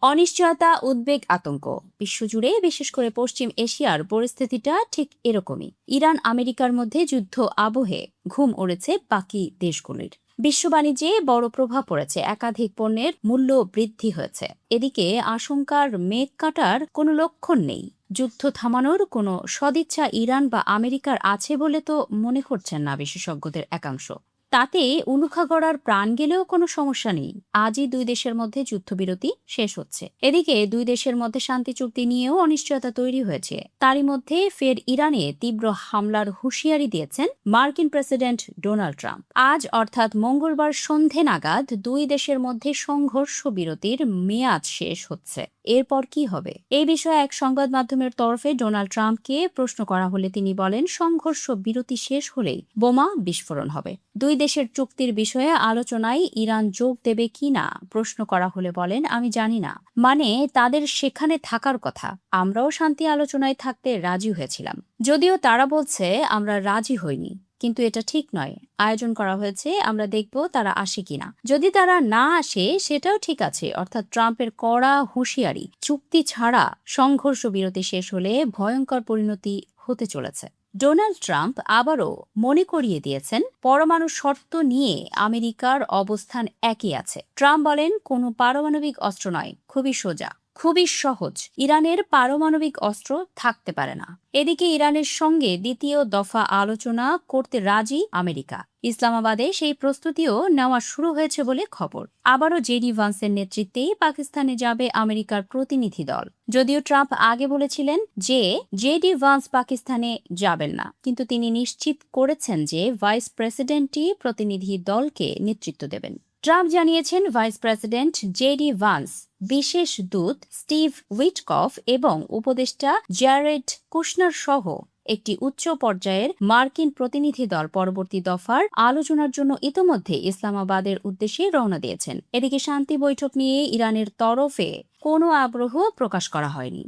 অনিশ্চয়তা, উদ্বেগ, আতঙ্ক বিশ্বজুড়ে, বিশেষ করে পশ্চিম এশিয়ার পরিস্থিতিটা ঠিক এরকমই। ইরান আমেরিকার মধ্যে যুদ্ধ আবহে ঘুম উড়েছে বাকি দেশগুলির। বিশ্ব বাণিজ্যে বড় প্রভাব পড়েছে, একাধিক পণ্যের মূল্য বৃদ্ধি হয়েছে। এদিকে আশঙ্কার মেঘ কাটার কোনো লক্ষণ নেই। যুদ্ধ থামানোর কোনো সদিচ্ছা ইরান বা আমেরিকার আছে বলে তো মনে করছেন না বিশেষজ্ঞদের একাংশ। তাতে উলুখা গড়ার প্রাণ গেলেও কোনো সমস্যা নেই। আজই দুই দেশের মধ্যে যুদ্ধবিরতি শেষ হচ্ছে। এদিকে দুই দেশের মধ্যে শান্তি চুক্তি নিয়েও অনিশ্চয়তা তৈরি হয়েছে। তারই মধ্যে ফের ইরানে তীব্র হামলার হুঁশিয়ারি দিয়েছেন মার্কিন প্রেসিডেন্ট ডোনাল্ড ট্রাম্প। আজ অর্থাৎ মঙ্গলবার সন্ধে নাগাদ দুই দেশের মধ্যে সংঘর্ষ বিরতির মেয়াদ শেষ হচ্ছে। এরপর কি হবে? এই বিষয়ে এক সংবাদ মাধ্যমের তরফে ডোনাল্ড ট্রাম্পকে প্রশ্ন করা হলে তিনি বলেন, সংঘর্ষ বিরতি শেষ হলেই বোমা বিস্ফোরণ হবে। দুই দেশের চুক্তির বিষয়ে আলোচনায় ইরান যোগ দেবে কিনা প্রশ্ন করা হলে বলেন, আমি জানি না। মানে তাদের সেখানে থাকার কথা। আমরাও শান্তি আলোচনায় থাকতে রাজি হয়েছিলাম। যদিও তারা বলছে আমরা রাজি হইনি, কিন্তু এটা ঠিক নয়। আয়োজন করা হয়েছে, আমরা দেখব তারা আসে কিনা। যদি তারা না আসে সেটাও ঠিক আছে। অর্থাৎ ট্রাম্পের কড়া হুঁশিয়ারি, চুক্তি ছাড়া সংঘর্ষ বিরতি শেষ হলে ভয়ঙ্কর পরিণতি হতে চলেছে। ডোনাল্ড ট্রাম্প আবারও মনে করিয়ে দিয়েছেন, পরমাণু শর্ত নিয়ে আমেরিকার অবস্থান একই আছে। ট্রাম্প বলেন, কোনো পারমাণবিক অস্ত্র নয়, খুবই সোজা, খুবই সহজ। ইরানের পারমাণবিক অস্ত্র থাকতে পারে না। এদিকে ইরানের সঙ্গে দ্বিতীয় দফা আলোচনা করতে রাজি আমেরিকা। ইসলামাবাদে সেই প্রস্তুতিও নেওয়া শুরু হয়েছে বলে খবর। আবারও জেডি ভান্সের নেতৃত্বেই পাকিস্তানে যাবে আমেরিকার প্রতিনিধি দল। যদিও ট্রাম্প আগে বলেছিলেন যে জেডি ভান্স পাকিস্তানে যাবেন না, কিন্তু তিনি নিশ্চিত করেছেন যে ভাইস প্রেসিডেন্টই প্রতিনিধি দলকে নেতৃত্ব দেবেন। ট্রাম্প জানিয়েছেন, ভাইস প্রেসিডেন্ট জেডি ভান্স, বিশেষ দূত স্টিভ উইটকফ এবং উপদেষ্টা জ্যারেড কুশনার সহ একটি উচ্চ পর্যায়ের মার্কিন প্রতিনিধি দল পরবর্তী দফার আলোচনার জন্য ইতোমধ্যে ইসলামাবাদের উদ্দেশ্যে রওনা দিয়েছেন। এদিকে শান্তি বৈঠক নিয়ে ইরানের তরফে কোনো আগ্রহ প্রকাশ করা হয়নি।